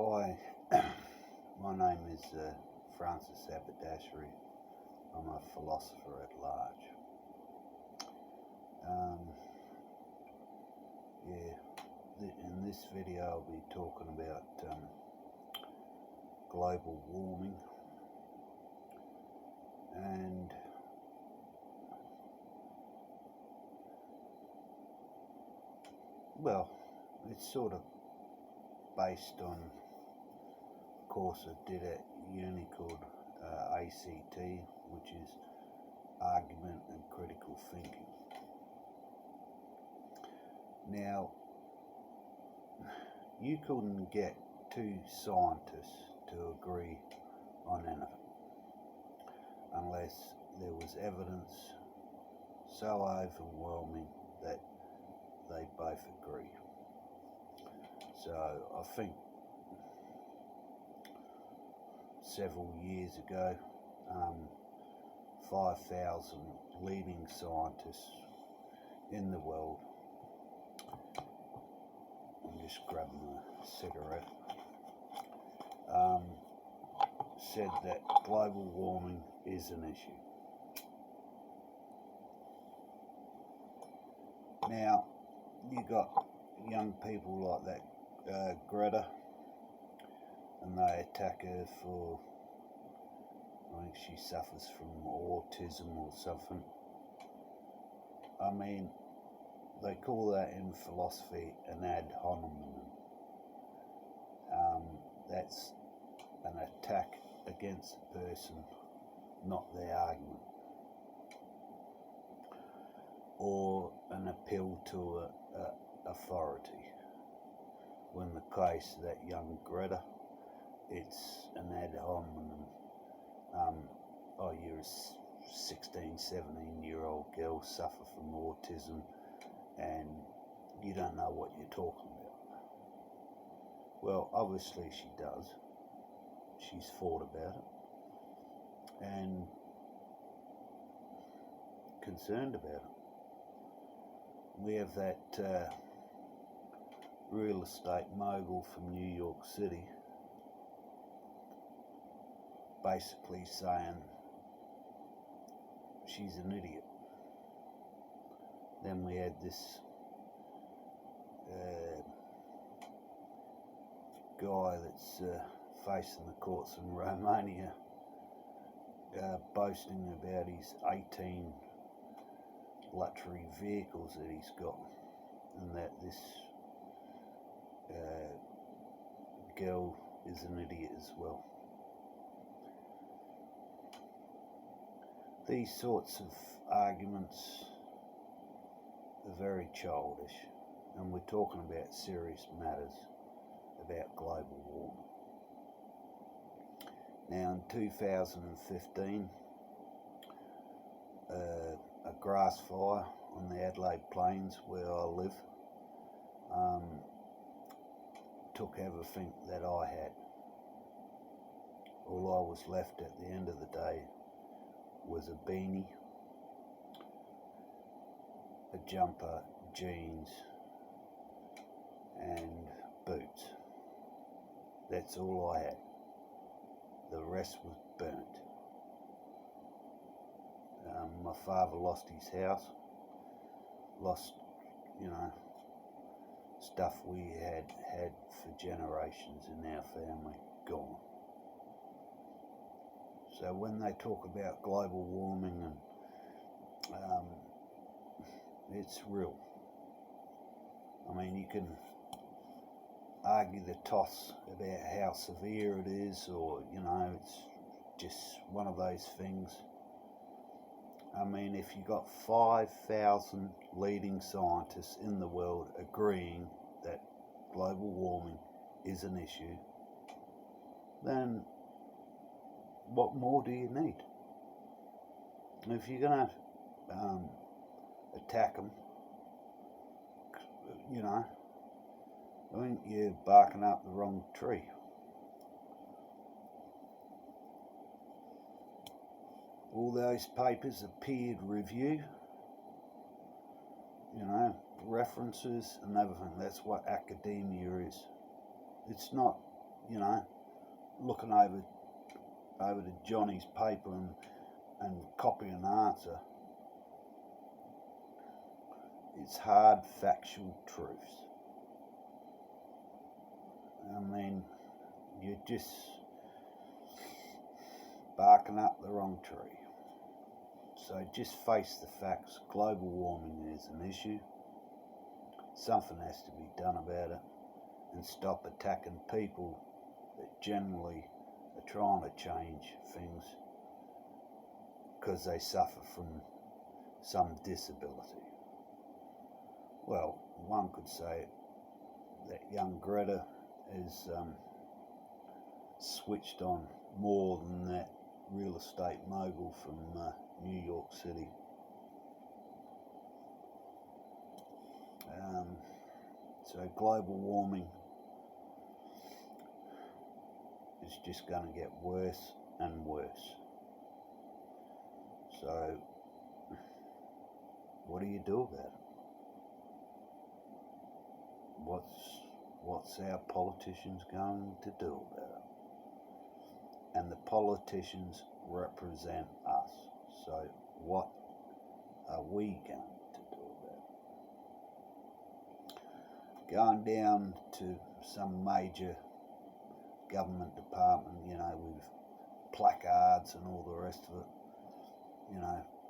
Hi, my name is Francis Aberdashery. I'm a philosopher at large. In this video I'll be talking about global warming, and well, it's sort of based on a course I did at uni called ACT, which is Argument and Critical Thinking. Now, you couldn't get two scientists to agree on anything unless there was evidence so overwhelming that they both agree. So I think several years ago, 5,000 leading scientists in the world, I'm just grabbing a cigarette, said that global warming is an issue. Now, you got young people like that Greta, and they attack her for, I think she suffers from autism or something. I mean, they call that in philosophy an ad hominem. That's an attack against the person, not their argument, or an appeal to authority. When the case of that young Greta, it's an ad hominem. You're a 16, 17-year-old girl, suffer from autism, and you don't know what you're talking about. Well, obviously she does. She's thought about it and concerned about it. We have that real estate mogul from New York City basically saying she's an idiot. Then we had this guy that's facing the courts in Romania, boasting about his 18 luxury vehicles that he's got, and that this girl is an idiot as well. These sorts of arguments are very childish, and we're talking about serious matters about global warming. Now, in 2015, a grass fire on the Adelaide Plains, where I live, took everything that I had. All I was left at the end of the day was a beanie, a jumper, jeans, and boots. That's all I had. The rest was burnt. My father lost his house, lost, stuff we had for generations in our family, gone. So when they talk about global warming, and it's real. I mean, you can argue the toss about how severe it is, or it's just one of those things. I mean, if you got 5,000 leading scientists in the world agreeing that global warming is an issue, then what more do you need? If you're going to attack them, I think you're barking up the wrong tree. All those papers are peer review, references and everything. That's what academia is. It's not you know, looking over to Johnny's paper and copying an answer. It's hard factual truths. I mean, you're just barking up the wrong tree. So just face the facts. Global warming is an issue. Something has to be done about it, and stop attacking people that generally are trying to change things because they suffer from some disability. Well, one could say that young Greta is switched on more than that real estate mogul from New York City. So global warming is just going to get worse and worse. So what do you do about it? What's our politicians going to do about it? And the politicians represent us. So what are we going to do about it? Going down to some major government department, with placards and all the rest of it,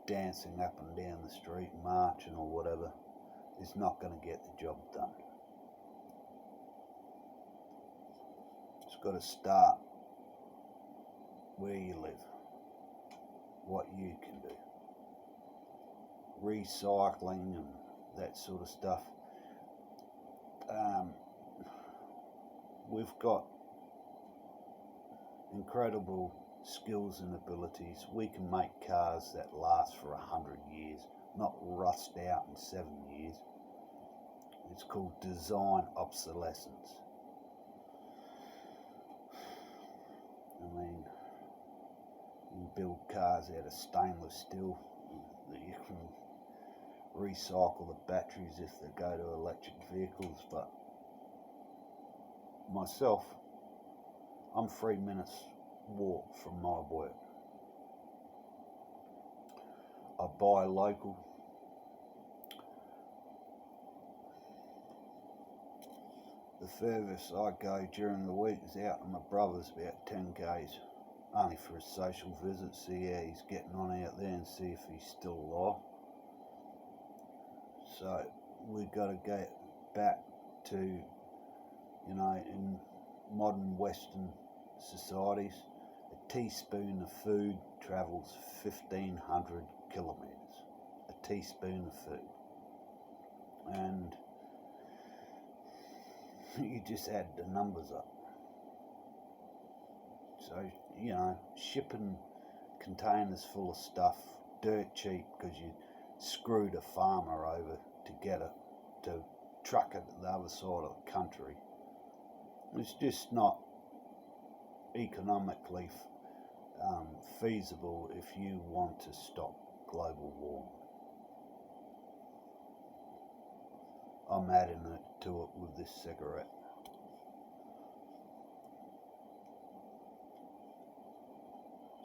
dancing up and down the street, marching or whatever, is not going to get the job done. It's got to start where you live, what you can do. Recycling and that sort of stuff. We've got incredible skills and abilities. We can make cars that last for 100 years, not rust out in 7 years. It's called design obsolescence. I mean, you build cars out of stainless steel that you can recycle the batteries if they go to electric vehicles, but myself, I'm 3 minutes walk from my work. I buy local. The furthest I go during the week is out to my brother's, about 10 k's, only for a social visit, see how he's getting on out there and see if he's still alive. So we've got to get back to, in modern Western societies, a teaspoon of food travels 1,500 kilometres. A teaspoon of food. And you just add the numbers up. So, shipping containers full of stuff dirt cheap because you screwed a farmer over to get it, to truck it to the other side of the country. It's just not economically feasible if you want to stop global warming. I'm adding it to it with this cigarette.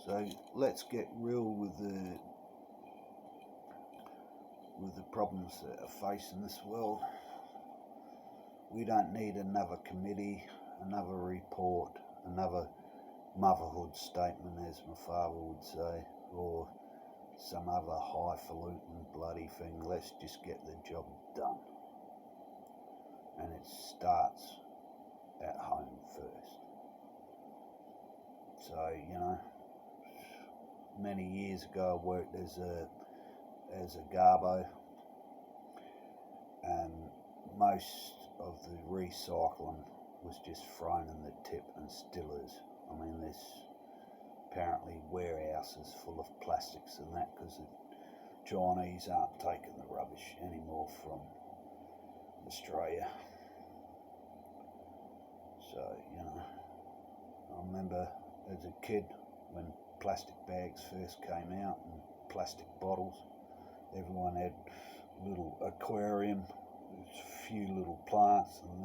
So let's get real with the problems that are facing this world. We don't need another committee, another report, another motherhood statement, as my father would say, or some other highfalutin bloody thing. Let's just get the job done. And it starts at home first. So, many years ago I worked as a garbo, and most of the recycling was just thrown in the tip and still is. I mean, there's apparently warehouses full of plastics and that because the Chinese aren't taking the rubbish anymore from Australia. So, I remember as a kid when plastic bags first came out and plastic bottles, everyone had a little aquarium, a few little plants, and